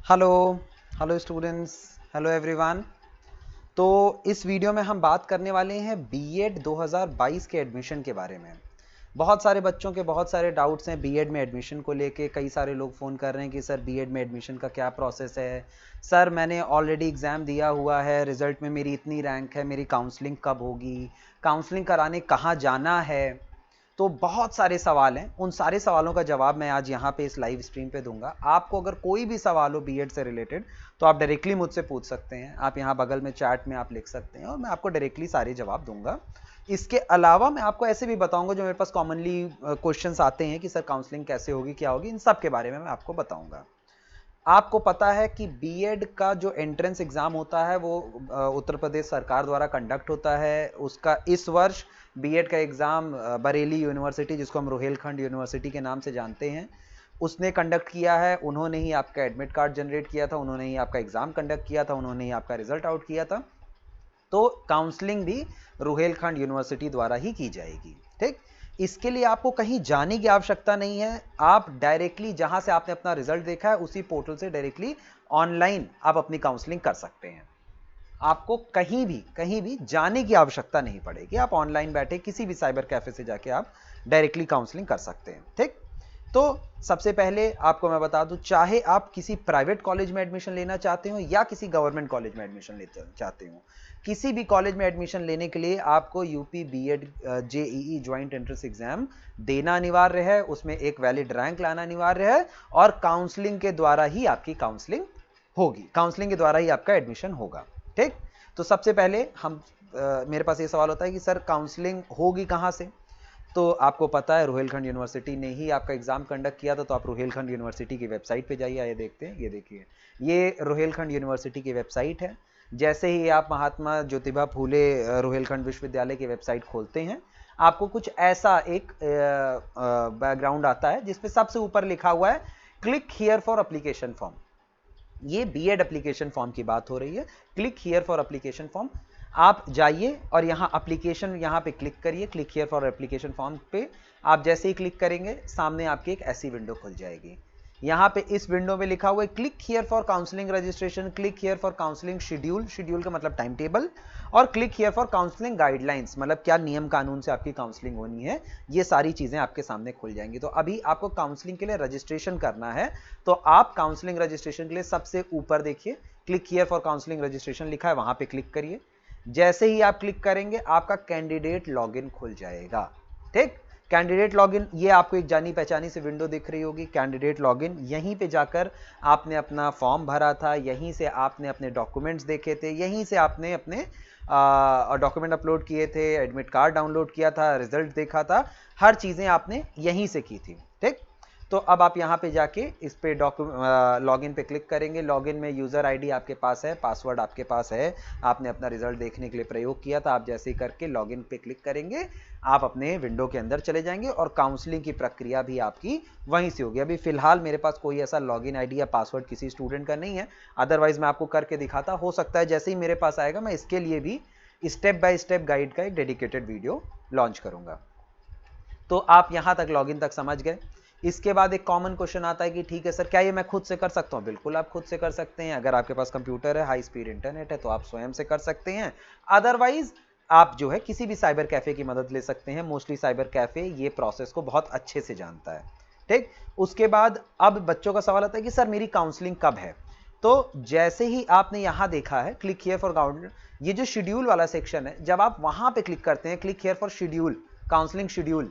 Hello hello students, hello everyone. तो इस video में हम बात करने वाले हैं बीएड 2022 के एडमिशन के बारे में। बहुत सारे बच्चों के बहुत सारे डाउट्स हैं बीएड में एडमिशन को लेके। कई सारे लोग फ़ोन कर रहे हैं कि सर बीएड में एडमिशन का क्या प्रोसेस है, सर मैंने ऑलरेडी एग्ज़ाम दिया हुआ है, रिज़ल्ट में मेरी इतनी रैंक है, मेरी काउंसलिंग कब होगी, काउंसलिंग कराने कहाँ जाना है। तो बहुत सारे सवाल हैं, उन सारे सवालों का जवाब मैं आज यहाँ पे इस लाइव स्ट्रीम पे दूंगा। आपको अगर कोई भी सवाल हो बीएड से रिलेटेड तो आप डायरेक्टली मुझसे पूछ सकते हैं। आप यहाँ बगल में चैट में आप लिख सकते हैं और मैं आपको डायरेक्टली सारे जवाब दूंगा। इसके अलावा मैं आपको ऐसे भी बताऊंगा जो मेरे पास कॉमनली क्वेश्चंस आते हैं कि सर काउंसलिंग कैसे होगी, क्या होगी, इन सब के बारे में मैं आपको बताऊंगा। आपको पता है कि बीएड का जो एंट्रेंस एग्जाम होता है वो उत्तर प्रदेश सरकार द्वारा कंडक्ट होता है। उसका इस वर्ष बीएड का एग्जाम बरेली यूनिवर्सिटी, जिसको हम रोहेलखंड यूनिवर्सिटी के नाम से जानते हैं, उसने कंडक्ट किया है। उन्होंने ही आपका एडमिट कार्ड जनरेट किया था, उन्होंने ही आपका एग्जाम कंडक्ट किया था, उन्होंने ही आपका रिजल्ट आउट किया था। तो काउंसलिंग भी रोहेलखंड यूनिवर्सिटी द्वारा ही की जाएगी। ठीक, इसके लिए आपको कहीं जाने की आवश्यकता नहीं है। आप डायरेक्टली जहां से आपने अपना रिजल्ट देखा है उसी पोर्टल से डायरेक्टली ऑनलाइन आप अपनी काउंसलिंग कर सकते हैं। आपको कहीं भी जाने की आवश्यकता नहीं पड़ेगी। आप ऑनलाइन बैठे किसी भी साइबर कैफे से जाके आप डायरेक्टली काउंसलिंग कर सकते हैं। ठीक, तो सबसे पहले आपको मैं बता दूं, चाहे आप किसी प्राइवेट कॉलेज में एडमिशन लेना चाहते हो या किसी गवर्नमेंट कॉलेज में एडमिशन लेना चाहते हो, किसी भी कॉलेज में एडमिशन लेने के लिए आपको UP BEd JEE joint entrance exam देना अनिवार्य है। उसमें एक वैलिड रैंक लाना अनिवार्य है और काउंसलिंग के द्वारा ही आपकी काउंसलिंग होगी, काउंसलिंग के द्वारा ही आपका एडमिशन होगा। ठीक, तो सबसे पहले हम मेरे पास ये सवाल होता है कि सर काउंसलिंग होगी कहां से। तो आपको पता है रोहेलखंड यूनिवर्सिटी ने ही आपका एग्जाम कंडक्ट किया था। तो आप रोहेलखंड यूनिवर्सिटी की वेबसाइट पे जाइए, आइए देखते हैं। ये देखिए, ये रोहेलखंड यूनिवर्सिटी की वेबसाइट है। जैसे ही आप महात्मा ज्योतिबा फूले रोहेलखंड विश्वविद्यालय की वेबसाइट खोलते हैं, आपको कुछ ऐसा एक बैकग्राउंड आता है जिसपे सबसे ऊपर लिखा हुआ है click here for application form. ये बीएड एप्लीकेशन फॉर्म की बात हो रही है। Click here for application form, आप जाइए और यहां एप्लीकेशन, यहां पे क्लिक करिए। Click here for application form पे आप जैसे ही क्लिक करेंगे, सामने आपकी एक ऐसी विंडो खुल जाएगी। यहां पे इस विंडो में लिखा हुआ है click here for counselling registration, click here for counselling schedule, schedule का मतलब टाइम टेबल, और click here for counselling guidelines, मतलब क्या नियम कानून से आपकी काउंसलिंग होनी है। ये सारी चीजें आपके सामने खुल जाएंगी। तो अभी आपको काउंसलिंग के लिए रजिस्ट्रेशन करना है। तो आप काउंसलिंग रजिस्ट्रेशन के लिए सबसे ऊपर देखिए click here for counselling registration लिखा है, वहां पे क्लिक करिए। जैसे ही आप क्लिक करेंगे आपका कैंडिडेट लॉगिन खुल जाएगा। ठीक, कैंडिडेट लॉगिन, ये आपको एक जानी पहचानी से विंडो दिख रही होगी, कैंडिडेट लॉगिन। यहीं पे जाकर आपने अपना फॉर्म भरा था, यहीं से आपने अपने डॉक्यूमेंट्स देखे थे, यहीं से आपने अपने डॉक्यूमेंट अपलोड किए थे, एडमिट कार्ड डाउनलोड किया था, रिजल्ट देखा था, हर चीजें आपने यहीं से की थी। ठीक, तो अब आप यहां पे जाके इस पे लॉगिन पे क्लिक करेंगे। लॉगिन में यूजर आईडी आपके पास है, पासवर्ड आपके पास है, आपने अपना रिजल्ट देखने के लिए प्रयोग किया था। आप जैसे ही करके लॉगिन पे क्लिक करेंगे, आप अपने विंडो के अंदर चले जाएंगे और काउंसलिंग की प्रक्रिया भी आपकी वहीं से होगी। अभी फिलहाल मेरे पास कोई ऐसा लॉगिन आईडी या पासवर्ड किसी स्टूडेंट का नहीं है, अदरवाइज मैं आपको करके दिखाता। हो सकता है जैसे ही मेरे पास आएगा मैं इसके लिए भी स्टेप बाय स्टेप गाइड का एक डेडिकेटेड वीडियो लॉन्च करूंगा। तो आप यहां तक लॉगिन तक समझ गए। इसके बाद एक कॉमन क्वेश्चन आता है कि ठीक है सर, क्या ये मैं खुद से कर सकता हूं? बिल्कुल आप खुद से कर सकते हैं। अगर आपके पास कंप्यूटर है, हाई स्पीड इंटरनेट है, तो आप स्वयं से कर सकते हैं। अदरवाइज आप जो है किसी भी साइबर कैफे की मदद ले सकते हैं। मोस्टली साइबर कैफे ये प्रोसेस को बहुत अच्छे से जानता है। ठीक, उसके बाद अब बच्चों का सवाल आता है कि सर मेरी काउंसलिंग कब है। तो जैसे ही आपने यहां देखा है क्लिक हियर फॉर काउंसलिंग, ये जो शेड्यूल वाला सेक्शन है, जब आप वहां पे क्लिक करते हैं click here for schedule, counselling schedule,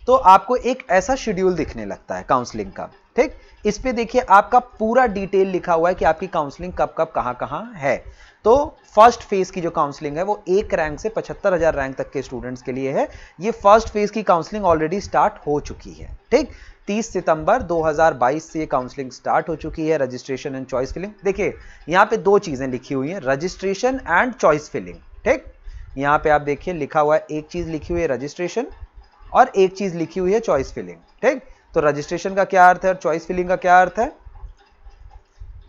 तो आपको एक ऐसा शेड्यूल दिखने लगता है काउंसलिंग का। ठीक, इस पे देखिए आपका पूरा डिटेल लिखा हुआ है कि आपकी काउंसलिंग कब कब कहां कहां है। तो फर्स्ट फेज की जो काउंसलिंग है वो 1 रैंक से 75,000 रैंक तक के स्टूडेंट्स के लिए है। ये फर्स्ट फेज की काउंसलिंग ऑलरेडी स्टार्ट हो चुकी है। ठीक, 30 सितंबर 2022 से ये काउंसलिंग स्टार्ट हो चुकी है। रजिस्ट्रेशन एंड चॉइस फिलिंग, देखिए यहां पे दो चीजें लिखी हुई हैं, रजिस्ट्रेशन एंड चॉइस फिलिंग। ठीक, यहां पे आप देखिए लिखा हुआ है, एक चीज लिखी हुई है रजिस्ट्रेशन और एक चीज लिखी हुई है चॉइस फिलिंग। ठीक, तो रजिस्ट्रेशन का क्या अर्थ है और चॉइस फिलिंग का क्या अर्थ है?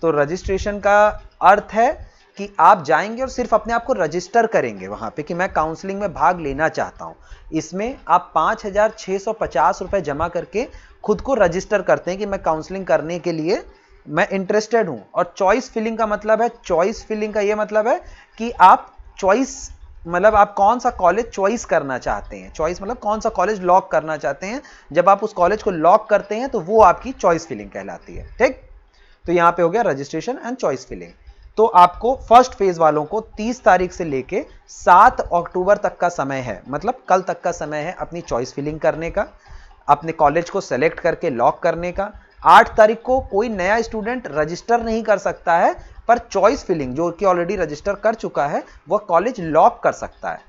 तो रजिस्ट्रेशन का अर्थ है कि आप जाएंगे और सिर्फ अपने आप को रजिस्टर करेंगे वहां पे कि मैं काउंसलिंग में भाग लेना चाहता हूं। इसमें आप 5,650 रुपए जमा करके खुद को रजिस्टर करते हैं कि मैं काउंसलिंग करने के लिए मैं इंटरेस्टेड हूं। और चॉइस फिलिंग का मतलब है, चॉइस फिलिंग का ये मतलब है कि आप चॉइस मतलब आप कौन सा कॉलेज चॉइस करना चाहते हैं। चॉइस मतलब कौन सा कॉलेज लॉक करना चाहते हैं। जब आप उस कॉलेज को लॉक करते हैं तो वो आपकी चॉइस फिलिंग कहलाती है। ठीक, तो यहां पे हो गया रजिस्ट्रेशन एंड चॉइस फिलिंग। तो आपको फर्स्ट फेज वालों को 30 तारीख से लेके 7 अक्टूबर तक का समय है, मतलब कल तक का समय है अपनी चॉइस फिलिंग करने का, अपने कॉलेज को सेलेक्ट करके लॉक करने का। 8 तारीख को कोई नया स्टूडेंट रजिस्टर नहीं कर सकता है, पर चॉइस फिलिंग जो कि ऑलरेडी रजिस्टर कर चुका है वह कॉलेज लॉक कर सकता है।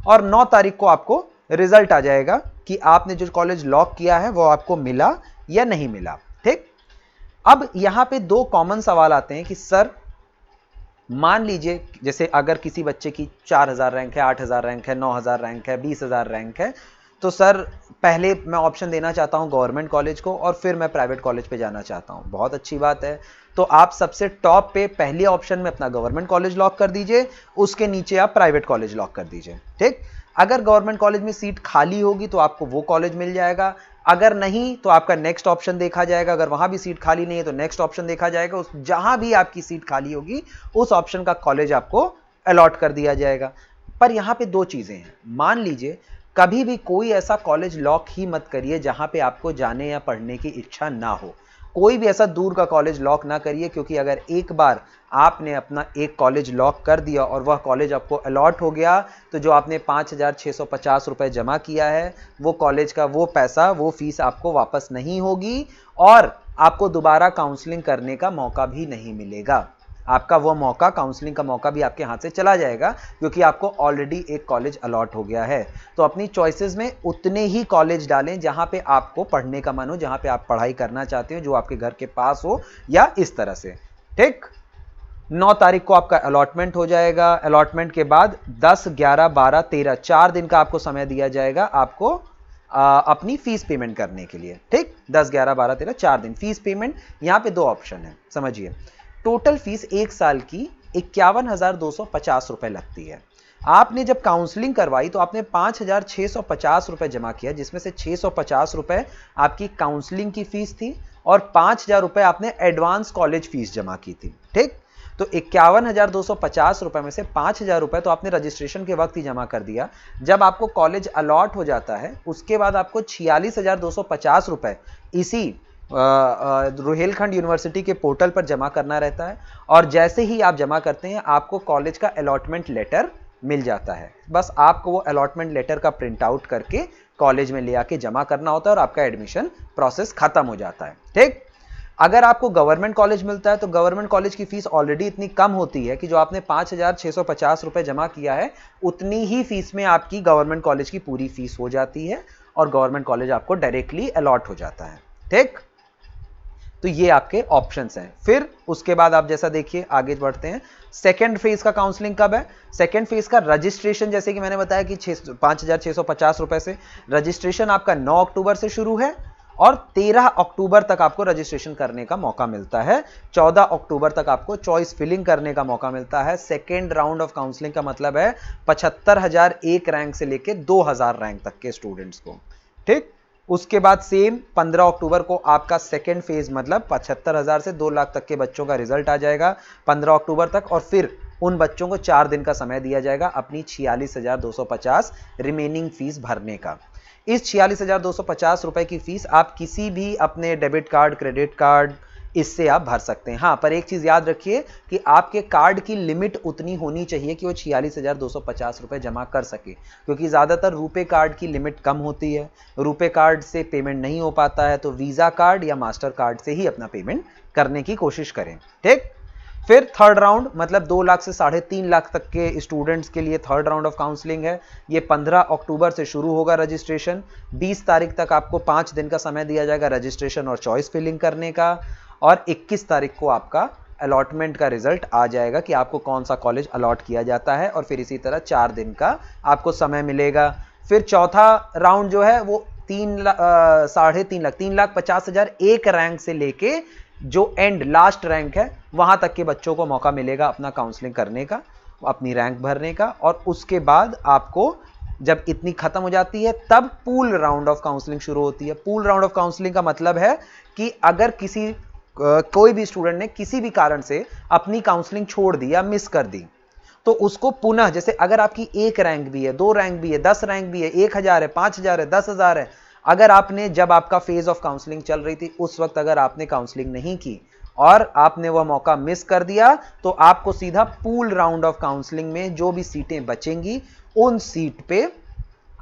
और 9 तारीख को आपको रिजल्ट आ जाएगा कि आपने जो कॉलेज लॉक किया है वो आपको मिला या नहीं मिला। ठीक, अब यहां पे दो कॉमन सवाल आते हैं कि सर मान लीजिए जैसे अगर किसी बच्चे की 4000 रैंक है, 8000 रैंक है, 9000 रैंक है, 20000 रैंक है, तो सर पहले मैं ऑप्शन देना चाहता हूं गवर्नमेंट कॉलेज को और फिर मैं प्राइवेट कॉलेज पे जाना चाहता हूं। बहुत अच्छी बात है, तो आप सबसे टॉप पे पहले ऑप्शन में अपना गवर्नमेंट कॉलेज लॉक कर दीजिए, उसके नीचे आप प्राइवेट कॉलेज लॉक कर दीजिए। ठीक, अगर गवर्नमेंट कॉलेज में सीट खाली होगी तो आपको वो कॉलेज मिल जाएगा, अगर नहीं तो आपका नेक्स्ट ऑप्शन देखा जाएगा। अगर वहां भी सीट खाली नहीं है तो नेक्स्ट ऑप्शन देखा जाएगा, उस जहां भी आपकी सीट खाली होगी उस ऑप्शन का कॉलेज आपको अलॉट कर दिया जाएगा। पर यहां पे दो चीजें हैं। मान लीजिए कभी भी कोई ऐसा कॉलेज लॉक ही मत करिए जहां पे आपको जाने या पढ़ने की इच्छा ना हो। कोई भी ऐसा दूर का कॉलेज लॉक ना करिए, क्योंकि अगर एक बार आपने अपना एक कॉलेज लॉक कर दिया और वह कॉलेज आपको अलॉट हो गया तो जो आपने 5650 रुपए जमा किया है वो कॉलेज का वो पैसा, वो फीस आपको वापस नहीं होगी और आपको दोबारा काउंसलिंग करने का मौका भी नहीं मिलेगा। आपका वो मौका, काउंसलिंग का मौका भी आपके हाथ से चला जाएगा, क्योंकि आपको ऑलरेडी एक कॉलेज अलॉट हो गया है। तो अपनी चॉइसेस में उतने ही कॉलेज डालें जहां पे आपको पढ़ने का मन हो, जहां पे आप पढ़ाई करना चाहते हो, जो आपके घर के पास हो या इस तरह से। ठीक, 9 तारीख को आपका अलॉटमेंट हो जाएगा। अलॉटमेंट के बाद 10, 11, 12, 13 4 दिन का आपको समय दिया जाएगा आपको अपनी फीस पेमेंट करने के लिए। ठीक, 10, 11, 12, 13 4 दिन फीस पेमेंट। यहां पे दो ऑप्शन है, समझिए। टोटल फीस एक साल की 51,250 रुपए लगती है। आपने जब काउंसलिंग करवाई तो आपने 5,650 रुपए जमा किया, जिसमें से 650 रुपए आपकी काउंसलिंग की फीस थी और 5,000 रुपए आपने एडवांस कॉलेज फीस जमा की थी। ठीक, तो 51,250 रुपए में से 5,000 रुपए तो आपने रजिस्ट्रेशन के वक्त ही जमा कर दिया। जब आपको कॉलेज अलॉट हो जाता है उसके बाद आपको 46,250 रुपए इसी रुहेलखंड यूनिवर्सिटी के पोर्टल पर जमा करना रहता है। और जैसे ही आप जमा करते हैं आपको कॉलेज का अलॉटमेंट लेटर मिल जाता है। बस आपको वो अलॉटमेंट लेटर का प्रिंट आउट करके कॉलेज में ले आके जमा करना होता है और आपका एडमिशन प्रोसेस खत्म हो जाता है। ठीक, अगर आपको गवर्नमेंट कॉलेज मिलता है तो गवर्नमेंट कॉलेज की फीस ऑलरेडी इतनी कम होती है कि जो आपने 5,650 रुपए जमा किया है उतनी ही फीस में आपकी गवर्नमेंट कॉलेज की पूरी फीस हो जाती है और गवर्नमेंट कॉलेज आपको डायरेक्टली अलॉट हो जाता है। ठीक, तो ये आपके ऑप्शंस हैं। फिर उसके बाद आप जैसा देखिए आगे बढ़ते हैं। सेकेंड फेज का काउंसलिंग कब है? सेकेंड फेज का रजिस्ट्रेशन, जैसे कि मैंने बताया कि 5,650 रुपए से रजिस्ट्रेशन आपका 9 अक्टूबर से शुरू है और 13 अक्टूबर तक आपको रजिस्ट्रेशन करने का मौका मिलता है। 14 अक्टूबर तक आपको चॉइस फिलिंग करने का मौका मिलता है। सेकेंड राउंड ऑफ काउंसलिंग का मतलब है 75,000 एक रैंक से लेके 2,000 रैंक तक के स्टूडेंट्स को। ठीक, उसके बाद सेम 15 अक्टूबर को आपका सेकेंड फेज मतलब 75,000 से 2 लाख तक के बच्चों का रिजल्ट आ जाएगा 15 अक्टूबर तक। और फिर उन बच्चों को 4 दिन का समय दिया जाएगा अपनी 46,250 रिमेनिंग फीस भरने का। इस 46,250 रुपए की फीस आप किसी भी अपने डेबिट कार्ड, क्रेडिट कार्ड, इससे आप भर सकते हैं। हाँ, पर एक चीज याद रखिए कि आपके कार्ड की लिमिट उतनी होनी चाहिए कि वो 46,250 रुपए जमा कर सके, क्योंकि ज्यादातर रुपे कार्ड की लिमिट कम होती है। रुपे कार्ड से पेमेंट नहीं हो पाता है तो वीजा कार्ड या मास्टर कार्ड से ही अपना पेमेंट करने की कोशिश करें। ठीक, फिर थर्ड राउंड मतलब 2 लाख से 3.5 लाख तक के स्टूडेंट्स के लिए थर्ड राउंड ऑफ काउंसलिंग है। ये 15 अक्टूबर से शुरू होगा रजिस्ट्रेशन। 20 तारीख तक आपको 5 दिन का समय दिया जाएगा रजिस्ट्रेशन और चॉइस फिलिंग करने का। और 21 तारीख को आपका अलॉटमेंट का रिजल्ट आ जाएगा कि आपको कौन सा कॉलेज अलॉट किया जाता है। और फिर इसी तरह 4 दिन का आपको समय मिलेगा। फिर चौथा राउंड जो है वो 3,50,000 एक रैंक से लेके जो एंड लास्ट रैंक है वहां तक के बच्चों को मौका मिलेगा अपना काउंसलिंग करने का, अपनी रैंक भरने का। और उसके बाद आपको जब इतनी खत्म हो जाती है तब पूल राउंड ऑफ काउंसलिंग शुरू होती है। पूल राउंड ऑफ काउंसलिंग का मतलब है कि अगर किसी कोई भी स्टूडेंट ने किसी भी कारण से अपनी काउंसलिंग छोड़ दी या मिस कर दी, तो उसको पुनः, जैसे अगर आपकी 1 रैंक भी है, 2 रैंक भी है, 10 रैंक भी है, 1000 है, 5000 है, 10,000 है, अगर आपने, जब आपका फेज ऑफ काउंसलिंग चल रही थी उस वक्त अगर आपने काउंसलिंग नहीं की और आपने वह मौका मिस कर दिया, तो आपको सीधा पूल राउंड ऑफ काउंसलिंग में जो भी सीटें बचेंगी उन सीट पे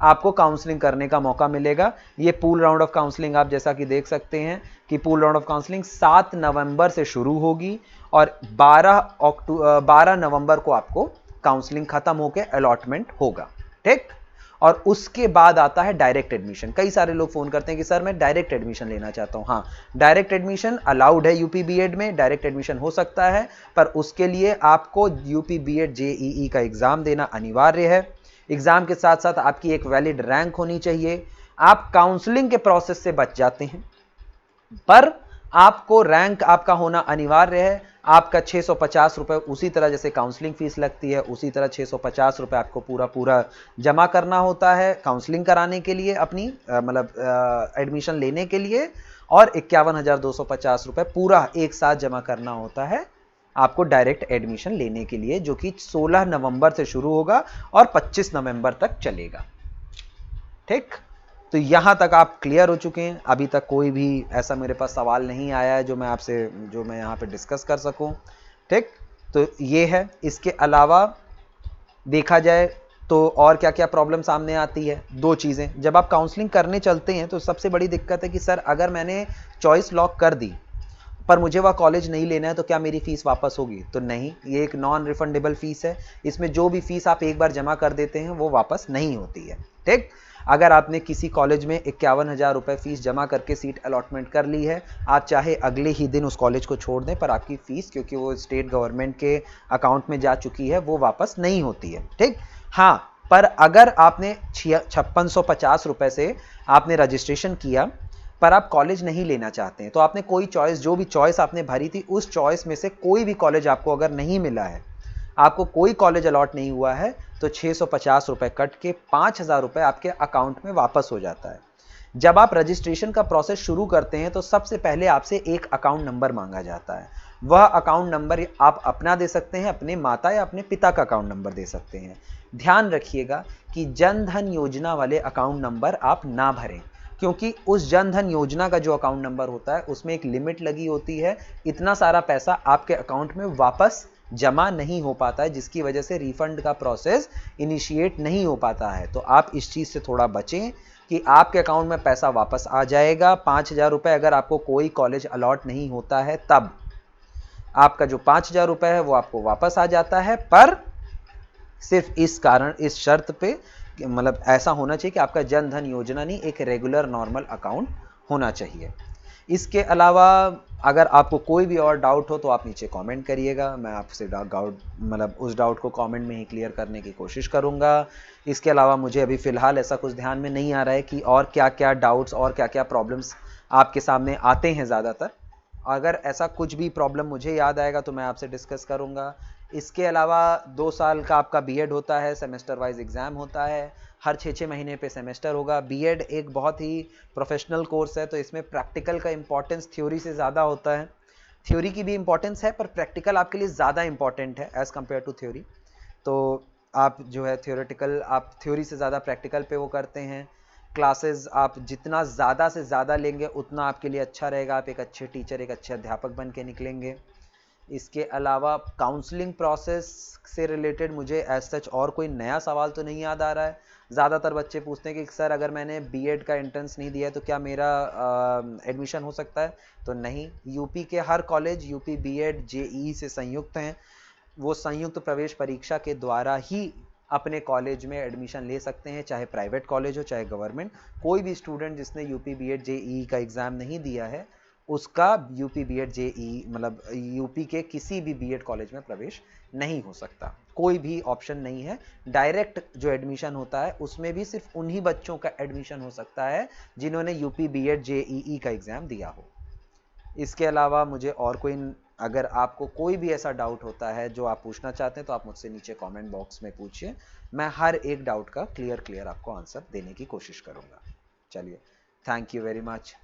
आपको काउंसलिंग करने का मौका मिलेगा। ये पूल राउंड ऑफ काउंसलिंग आप जैसा कि देख सकते हैं कि पूल राउंड ऑफ काउंसलिंग 7 नवंबर से शुरू होगी और 12 नवंबर को आपको काउंसलिंग खत्म होकर अलॉटमेंट होगा, ठीक। और उसके बाद आता है डायरेक्ट एडमिशन। कई सारे लोग फोन करते हैं कि सर मैं डायरेक्ट एडमिशन लेना चाहता हूं। हाँ, डायरेक्ट एडमिशन अलाउड है, यूपी बीएड में डायरेक्ट एडमिशन हो सकता है, पर उसके लिए आपको यूपी बीएड जेईई का एग्जाम देना अनिवार्य है। एग्जाम के साथ साथ आपकी एक वैलिड रैंक होनी चाहिए। आप काउंसलिंग के प्रोसेस से बच जाते हैं, पर आपको रैंक आपका होना अनिवार्य है। आपका 650 रुपए उसी तरह जैसे काउंसलिंग फीस लगती है, उसी तरह 650 रुपए आपको पूरा जमा करना होता है काउंसलिंग कराने के लिए, अपनी मतलब एडमिशन लेने के लिए, और 51,250 रुपए पूरा एक साथ जमा करना होता है आपको डायरेक्ट एडमिशन लेने के लिए, जो कि 16 नवंबर से शुरू होगा और 25 नवंबर तक चलेगा, ठीक। तो यहां तक आप क्लियर हो चुके हैं। अभी तक कोई भी ऐसा मेरे पास सवाल नहीं आया है जो मैं यहां पे डिस्कस कर सकूं, ठीक। तो ये है। इसके अलावा देखा जाए तो और क्या क्या प्रॉब्लम सामने आती है, 2 चीजें। जब आप काउंसलिंग करने चलते हैं तो सबसे बड़ी दिक्कत है कि सर अगर मैंने चॉइस लॉक कर दी पर मुझे वह कॉलेज नहीं लेना है तो क्या मेरी फीस वापस होगी? तो नहीं, ये एक नॉन रिफंडेबल फीस है। इसमें जो भी फीस आप एक बार जमा कर देते हैं वो वापस नहीं होती है, ठीक। अगर आपने किसी कॉलेज में 51,000 रुपए फीस जमा करके सीट अलॉटमेंट कर ली है, आप चाहे अगले ही दिन उस कॉलेज को छोड़ दें, पर आपकी फीस, क्योंकि वो स्टेट गवर्नमेंट के अकाउंट में जा चुकी है, वो वापस नहीं होती है, ठीक। हाँ, पर अगर आपने 5650 रुपए से आपने रजिस्ट्रेशन किया पर आप कॉलेज नहीं लेना चाहते हैं, तो आपने कोई चॉइस, जो भी चॉइस आपने भरी थी उस चॉइस में से कोई भी कॉलेज आपको अगर नहीं मिला है, आपको कोई कॉलेज अलॉट नहीं हुआ है, तो 650 रुपए कट के 5,000 रुपए आपके अकाउंट में वापस हो जाता है। जब आप रजिस्ट्रेशन का प्रोसेस शुरू करते हैं तो सबसे पहले आपसे एक अकाउंट नंबर मांगा जाता है। वह अकाउंट नंबर आप अपना दे सकते हैं, अपने माता या अपने पिता का अकाउंट नंबर दे सकते हैं। ध्यान रखिएगा कि जन धन योजना वाले अकाउंट नंबर आप ना भरें, क्योंकि उस जन धन योजना का जो अकाउंट नंबर होता है उसमें एक लिमिट लगी होती है। इतना सारा पैसा आपके अकाउंट में वापस जमा नहीं हो पाता है, जिसकी वजह से रिफंड का प्रोसेस इनिशिएट नहीं हो पाता है। तो आप इस चीज से थोड़ा बचें कि आपके अकाउंट में पैसा वापस आ जाएगा। 5,000 रुपए अगर आपको कोई कॉलेज अलॉट नहीं होता है तब आपका जो 5,000 रुपए है वो आपको वापस आ जाता है, पर सिर्फ इस कारण, इस शर्त पे, मतलब ऐसा होना चाहिए कि आपका जन धन योजना नहीं, एक रेगुलर नॉर्मल अकाउंट होना चाहिए। इसके अलावा अगर आपको कोई भी और डाउट हो तो आप नीचे कमेंट करिएगा, मैं आपसे उस डाउट को कमेंट में ही क्लियर करने की कोशिश करूंगा। इसके अलावा मुझे अभी फिलहाल ऐसा कुछ ध्यान में नहीं आ रहा है कि और क्या क्या डाउट्स और क्या क्या प्रॉब्लम्स आपके सामने आते हैं ज़्यादातर। अगर ऐसा कुछ भी प्रॉब्लम मुझे याद आएगा तो मैं आपसे डिस्कस करूंगा। इसके अलावा 2 साल का आपका बीएड होता है, सेमेस्टर वाइज एग्जाम होता है, हर 6-6 महीने पे सेमेस्टर होगा। बीएड एक बहुत ही प्रोफेशनल कोर्स है, तो इसमें प्रैक्टिकल का इंपॉर्टेंस थ्योरी से ज़्यादा होता है। थ्योरी की भी इंपॉर्टेंस है, पर प्रैक्टिकल आपके लिए ज़्यादा इंपॉर्टेंट है एज़ कम्पेयर टू थ्योरी। तो आप जो है थियोरेटिकल, आप थ्योरी से ज़्यादा प्रैक्टिकल पे वो करते हैं। क्लासेस आप जितना ज़्यादा से ज़्यादा लेंगे उतना आपके लिए अच्छा रहेगा, आप एक अच्छे टीचर, एक अच्छे अध्यापक बन के निकलेंगे। इसके अलावा काउंसलिंग प्रोसेस से रिलेटेड मुझे एज सच और कोई नया सवाल तो नहीं याद आ रहा है। ज़्यादातर बच्चे पूछते हैं कि सर अगर मैंने बीएड का एंट्रेंस नहीं दिया है तो क्या मेरा एडमिशन हो सकता है? तो नहीं, यूपी के हर कॉलेज यूपी बीएड जेईई से संयुक्त हैं। वो संयुक्त प्रवेश परीक्षा के द्वारा ही अपने कॉलेज में एडमिशन ले सकते हैं, चाहे प्राइवेट कॉलेज हो चाहे गवर्नमेंट। कोई भी स्टूडेंट जिसने यूपी बीएड जेईई का एग्ज़ाम नहीं दिया है उसका यूपी बीएड जेईई मतलब यूपी के किसी भी बीएड कॉलेज में प्रवेश नहीं हो सकता। कोई भी ऑप्शन नहीं है। डायरेक्ट जो एडमिशन होता है उसमें भी सिर्फ उन्हीं बच्चों का एडमिशन हो सकता है जिन्होंने यूपी बीएड जेईई का एग्ज़ाम दिया हो। इसके अलावा मुझे और कोई, अगर आपको कोई भी ऐसा डाउट होता है जो आप पूछना चाहते हैं तो आप मुझसे नीचे कमेंट बॉक्स में पूछिए। मैं हर एक डाउट का क्लियर आपको आंसर देने की कोशिश करूंगा। चलिए, थैंक यू वेरी मच।